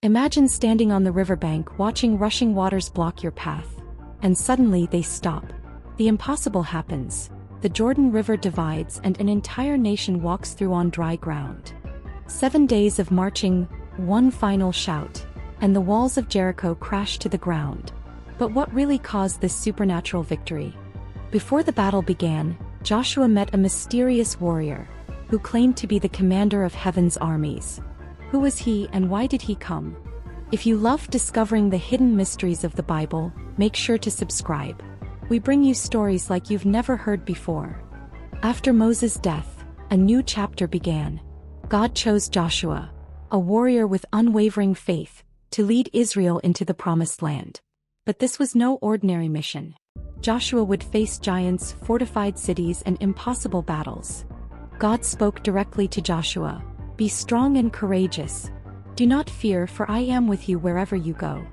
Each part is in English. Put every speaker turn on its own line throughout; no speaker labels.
Imagine standing on the riverbank watching rushing waters block your path. And suddenly they stop. The impossible happens. The Jordan River divides and an entire nation walks through on dry ground. 7 days of marching, one final shout, and the walls of Jericho crash to the ground. But what really caused this supernatural victory? Before the battle began, Joshua met a mysterious warrior, who claimed to be the commander of heaven's armies. Who was he and why did he come? If you love discovering the hidden mysteries of the Bible, make sure to subscribe. We bring you stories like you've never heard before. After Moses' death, a new chapter began. God chose Joshua, a warrior with unwavering faith, to lead Israel into the promised land. But this was no ordinary mission. Joshua would face giants, fortified cities, and impossible battles. God spoke directly to Joshua, "Be strong and courageous. Do not fear, for I am with you wherever you go."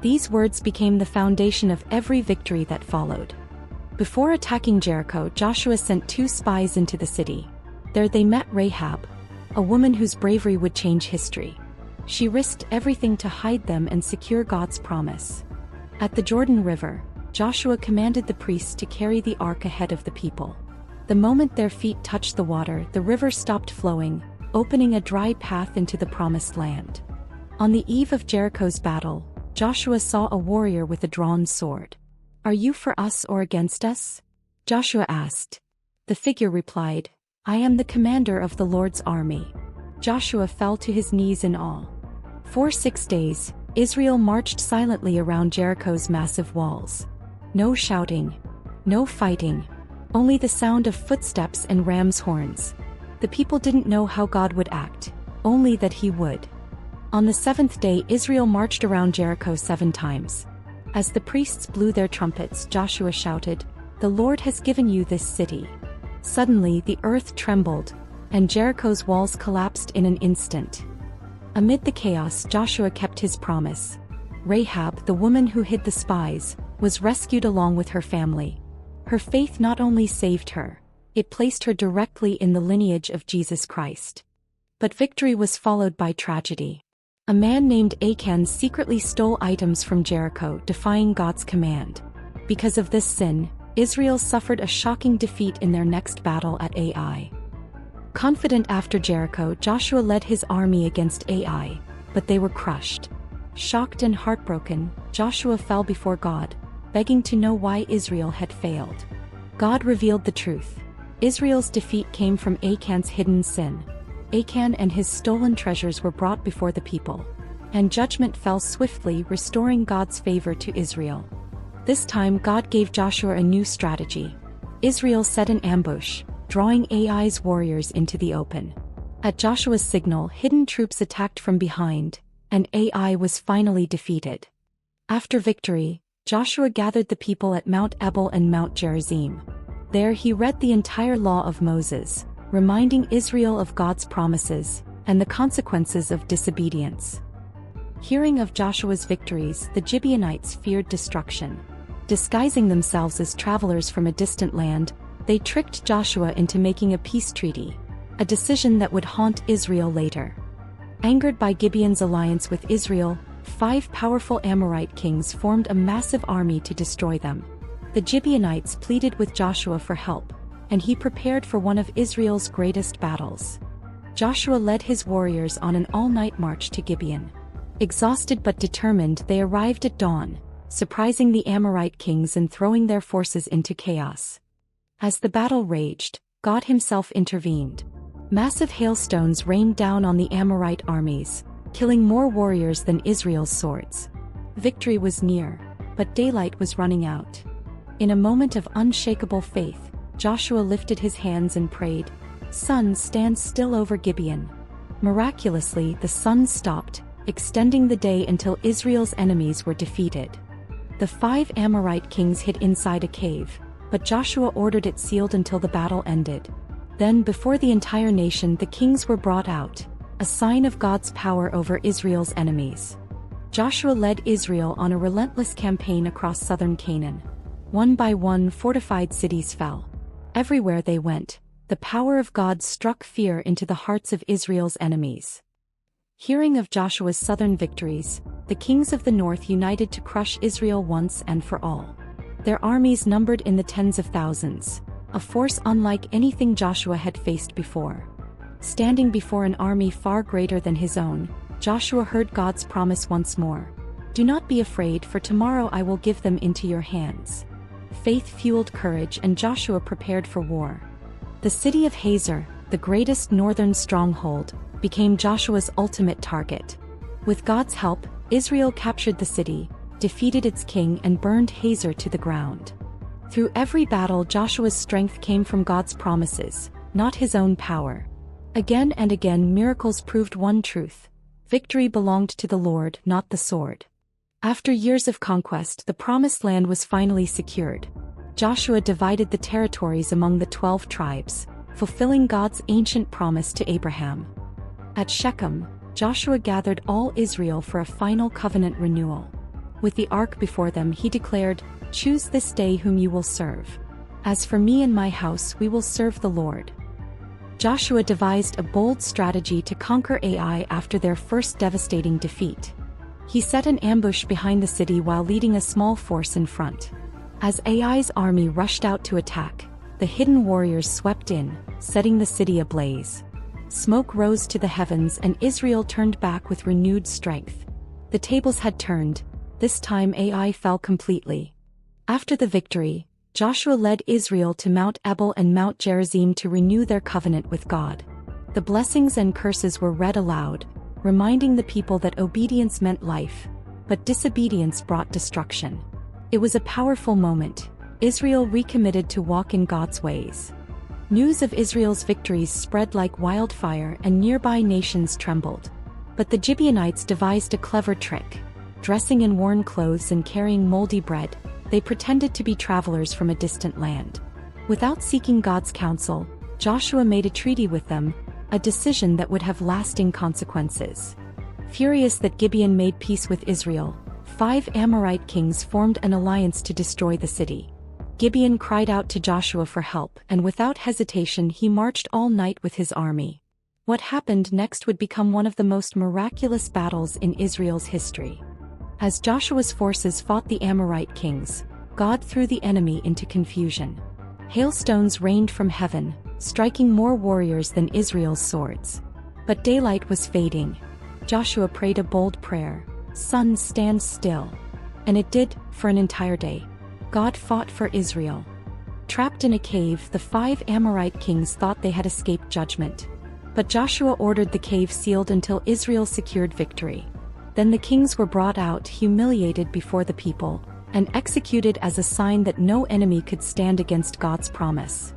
These words became the foundation of every victory that followed. Before attacking Jericho, Joshua sent 2 spies into the city. There they met Rahab, a woman whose bravery would change history. She risked everything to hide them and secure God's promise. At the Jordan River, Joshua commanded the priests to carry the ark ahead of the people. The moment their feet touched the water, the river stopped flowing, opening a dry path into the promised land. On the eve of Jericho's battle, Joshua saw a warrior with a drawn sword. "Are you for us or against us?" Joshua asked. The figure replied, "I am the commander of the Lord's army." Joshua fell to his knees in awe. For 6 days, Israel marched silently around Jericho's massive walls. No shouting, no fighting, only the sound of footsteps and ram's horns. The people didn't know how God would act, only that he would. On the 7th day, Israel marched around Jericho 7 times. As the priests blew their trumpets, Joshua shouted, "The Lord has given you this city." Suddenly the earth trembled, and Jericho's walls collapsed in an instant. Amid the chaos, Joshua kept his promise. Rahab, the woman who hid the spies, was rescued along with her family. Her faith not only saved her, it placed her directly in the lineage of Jesus Christ. But victory was followed by tragedy. A man named Achan secretly stole items from Jericho, defying God's command. Because of this sin, Israel suffered a shocking defeat in their next battle at Ai. Confident after Jericho, Joshua led his army against Ai, but they were crushed. Shocked and heartbroken, Joshua fell before God, begging to know why Israel had failed. God revealed the truth. Israel's defeat came from Achan's hidden sin. Achan and his stolen treasures were brought before the people, and judgment fell swiftly, restoring God's favor to Israel. This time God gave Joshua a new strategy. Israel set an ambush, drawing Ai's warriors into the open. At Joshua's signal, hidden troops attacked from behind, and Ai was finally defeated. After victory, Joshua gathered the people at Mount Ebal and Mount Gerizim. There he read the entire law of Moses, reminding Israel of God's promises and the consequences of disobedience. Hearing of Joshua's victories, the Gibeonites feared destruction. Disguising themselves as travelers from a distant land, they tricked Joshua into making a peace treaty, a decision that would haunt Israel later. Angered by Gibeon's alliance with Israel, 5 powerful Amorite kings formed a massive army to destroy them. The Gibeonites pleaded with Joshua for help, and he prepared for one of Israel's greatest battles. Joshua led his warriors on an all-night march to Gibeon. Exhausted but determined, they arrived at dawn, surprising the Amorite kings and throwing their forces into chaos. As the battle raged, God himself intervened. Massive hailstones rained down on the Amorite armies, killing more warriors than Israel's swords. Victory was near, but daylight was running out. In a moment of unshakable faith, Joshua lifted his hands and prayed, "Sun, stand still over Gibeon." Miraculously, the sun stopped, extending the day until Israel's enemies were defeated. The 5 Amorite kings hid inside a cave, but Joshua ordered it sealed until the battle ended. Then, before the entire nation, the kings were brought out, a sign of God's power over Israel's enemies. Joshua led Israel on a relentless campaign across southern Canaan. One by one, fortified cities fell. Everywhere they went, the power of God struck fear into the hearts of Israel's enemies. Hearing of Joshua's southern victories, the kings of the north united to crush Israel once and for all. Their armies numbered in the tens of thousands, a force unlike anything Joshua had faced before. Standing before an army far greater than his own, Joshua heard God's promise once more. "Do not be afraid, for tomorrow I will give them into your hands." Faith fueled courage, and Joshua prepared for war. The city of Hazor, the greatest northern stronghold, became Joshua's ultimate target. With God's help, Israel captured the city, defeated its king, and burned Hazor to the ground. Through every battle, Joshua's strength came from God's promises, not his own power. Again and again, miracles proved one truth: victory belonged to the Lord, not the sword. After years of conquest, the promised land was finally secured. Joshua divided the territories among the 12 tribes, fulfilling God's ancient promise to Abraham. At Shechem, Joshua gathered all Israel for a final covenant renewal. With the ark before them, he declared, "Choose this day whom you will serve. As for me and my house, we will serve the Lord." Joshua devised a bold strategy to conquer Ai after their first devastating defeat. He set an ambush behind the city while leading a small force in front. As Ai's army rushed out to attack, the hidden warriors swept in, setting the city ablaze. Smoke rose to the heavens, and Israel turned back with renewed strength. The tables had turned. This time Ai fell completely. After the victory, Joshua led Israel to Mount Ebal and Mount Gerizim to renew their covenant with God. The blessings and curses were read aloud, reminding the people that obedience meant life, but disobedience brought destruction. It was a powerful moment. Israel recommitted to walk in God's ways. News of Israel's victories spread like wildfire, and nearby nations trembled. But the Gibeonites devised a clever trick. Dressing in worn clothes and carrying moldy bread, they pretended to be travelers from a distant land. Without seeking God's counsel, Joshua made a treaty with them, a decision that would have lasting consequences. Furious that Gibeon made peace with Israel, 5 Amorite kings formed an alliance to destroy the city. Gibeon cried out to Joshua for help, and without hesitation he marched all night with his army. What happened next would become one of the most miraculous battles in Israel's history. As Joshua's forces fought the Amorite kings, God threw the enemy into confusion. Hailstones rained from heaven, striking more warriors than Israel's swords. But daylight was fading. Joshua prayed a bold prayer: "Sun, stand still." And it did, for an entire day. God fought for Israel. Trapped in a cave, the 5 Amorite kings thought they had escaped judgment. But Joshua ordered the cave sealed until Israel secured victory. Then the kings were brought out, humiliated before the people, and executed as a sign that no enemy could stand against God's promise.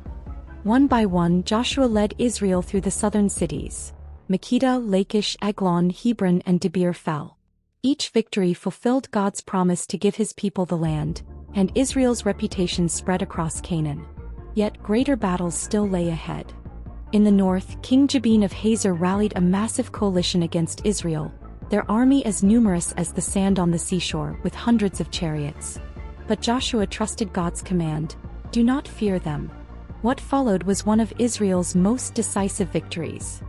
One by one, Joshua led Israel through the southern cities. Makkedah, Lachish, Eglon, Hebron, and Debir fell. Each victory fulfilled God's promise to give his people the land, and Israel's reputation spread across Canaan. Yet greater battles still lay ahead. In the north, King Jabin of Hazor rallied a massive coalition against Israel, their army as numerous as the sand on the seashore, with hundreds of chariots. But Joshua trusted God's command: "Do not fear them." What followed was one of Israel's most decisive victories.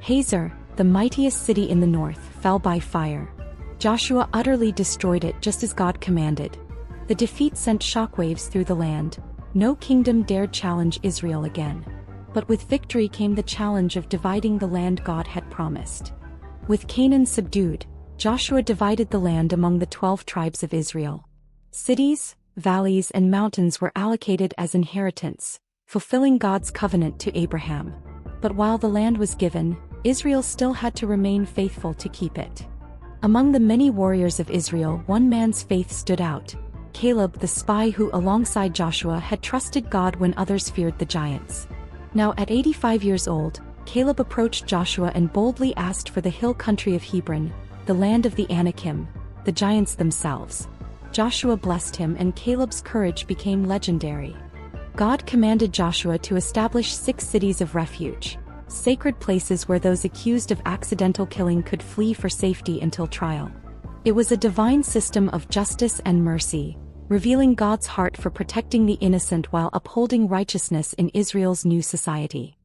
Hazor, the mightiest city in the north, fell by fire. Joshua utterly destroyed it just as God commanded. The defeat sent shockwaves through the land. No kingdom dared challenge Israel again. But with victory came the challenge of dividing the land God had promised. With Canaan subdued, Joshua divided the land among the 12 tribes of Israel. Cities, valleys, and mountains were allocated as inheritance, fulfilling God's covenant to Abraham. But while the land was given, Israel still had to remain faithful to keep it. Among the many warriors of Israel, one man's faith stood out: Caleb, the spy who alongside Joshua had trusted God when others feared the giants. Now at 85 years old, Caleb approached Joshua and boldly asked for the hill country of Hebron, the land of the Anakim, the giants themselves. Joshua blessed him, and Caleb's courage became legendary. God commanded Joshua to establish 6 cities of refuge, sacred places where those accused of accidental killing could flee for safety until trial. It was a divine system of justice and mercy, revealing God's heart for protecting the innocent while upholding righteousness in Israel's new society.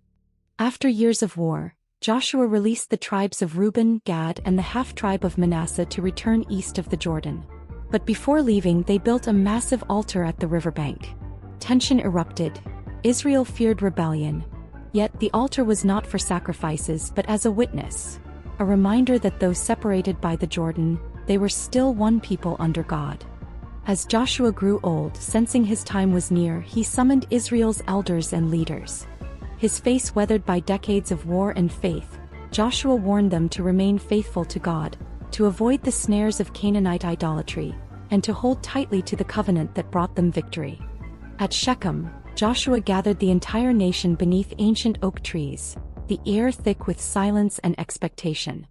After years of war, Joshua released the tribes of Reuben, Gad, and the half-tribe of Manasseh to return east of the Jordan. But before leaving, they built a massive altar at the riverbank. Tension erupted. Israel feared rebellion. Yet the altar was not for sacrifices but as a witness, a reminder that though separated by the Jordan, they were still one people under God. As Joshua grew old, sensing his time was near, he summoned Israel's elders and leaders. His face weathered by decades of war and faith, Joshua warned them to remain faithful to God, to avoid the snares of Canaanite idolatry, and to hold tightly to the covenant that brought them victory. At Shechem, Joshua gathered the entire nation beneath ancient oak trees, the air thick with silence and expectation.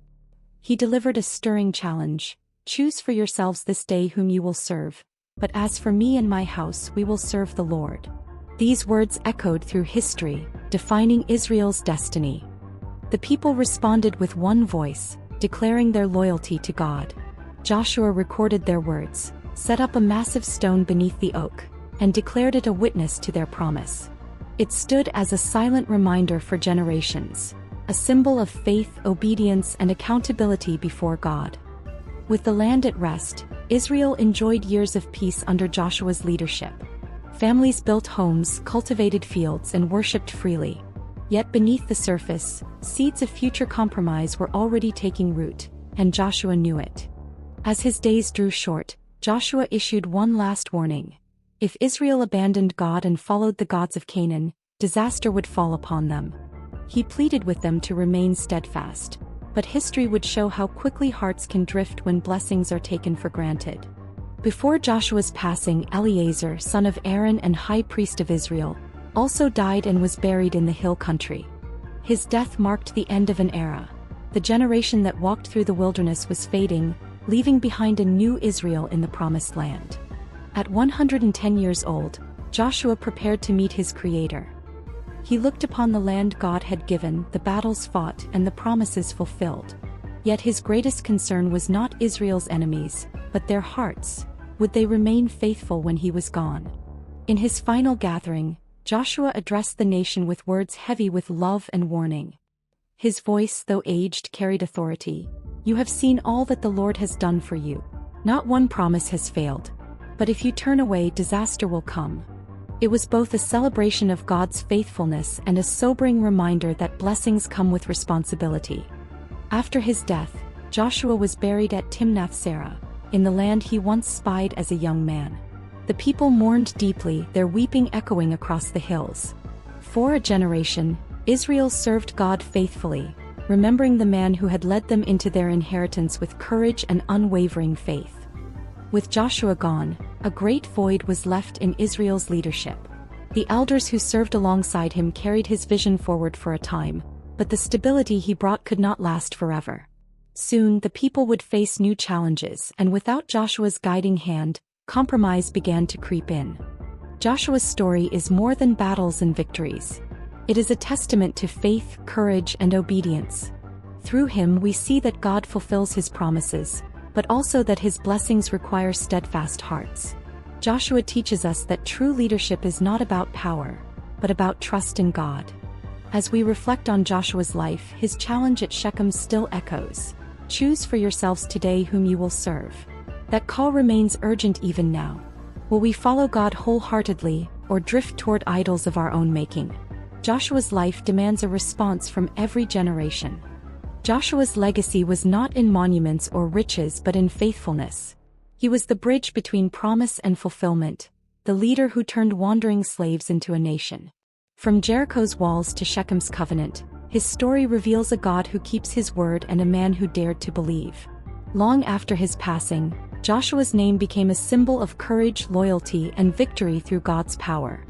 He delivered a stirring challenge: "Choose for yourselves this day whom you will serve, but as for me and my house, we will serve the Lord." These words echoed through history, defining Israel's destiny. The people responded with one voice, declaring their loyalty to God. Joshua recorded their words, set up a massive stone beneath the oak, and declared it a witness to their promise. It stood as a silent reminder for generations, a symbol of faith, obedience, and accountability before God. With the land at rest, Israel enjoyed years of peace under Joshua's leadership. Families built homes, cultivated fields, and worshipped freely. Yet beneath the surface, seeds of future compromise were already taking root, and Joshua knew it. As his days drew short, Joshua issued one last warning. If Israel abandoned God and followed the gods of Canaan, disaster would fall upon them. He pleaded with them to remain steadfast, but history would show how quickly hearts can drift when blessings are taken for granted. Before Joshua's passing, Eleazar, son of Aaron and high priest of Israel, also died and was buried in the hill country. His death marked the end of an era. The generation that walked through the wilderness was fading, leaving behind a new Israel in the promised land. At 110 years old, Joshua prepared to meet his Creator. He looked upon the land God had given, the battles fought, and the promises fulfilled. Yet his greatest concern was not Israel's enemies, but their hearts. Would they remain faithful when he was gone? In his final gathering, Joshua addressed the nation with words heavy with love and warning. His voice, though aged, carried authority. "You have seen all that the Lord has done for you. Not one promise has failed. But if you turn away, disaster will come." It was both a celebration of God's faithfulness and a sobering reminder that blessings come with responsibility. After his death, Joshua was buried at Timnath-Serah, in the land he once spied as a young man. The people mourned deeply, their weeping echoing across the hills. For a generation, Israel served God faithfully, remembering the man who had led them into their inheritance with courage and unwavering faith. With Joshua gone, a great void was left in Israel's leadership. The elders who served alongside him carried his vision forward for a time, but the stability he brought could not last forever. Soon the people would face new challenges, and without Joshua's guiding hand, compromise began to creep in. Joshua's story is more than battles and victories. It is a testament to faith, courage, and obedience. Through him we see that God fulfills his promises, but also that his blessings require steadfast hearts. Joshua teaches us that true leadership is not about power, but about trust in God. As we reflect on Joshua's life, his challenge at Shechem still echoes. Choose for yourselves today whom you will serve. That call remains urgent even now. Will we follow God wholeheartedly, or drift toward idols of our own making? Joshua's life demands a response from every generation. Joshua's legacy was not in monuments or riches but in faithfulness. He was the bridge between promise and fulfillment, the leader who turned wandering slaves into a nation. From Jericho's walls to Shechem's covenant, his story reveals a God who keeps his word and a man who dared to believe. Long after his passing, Joshua's name became a symbol of courage, loyalty, and victory through God's power.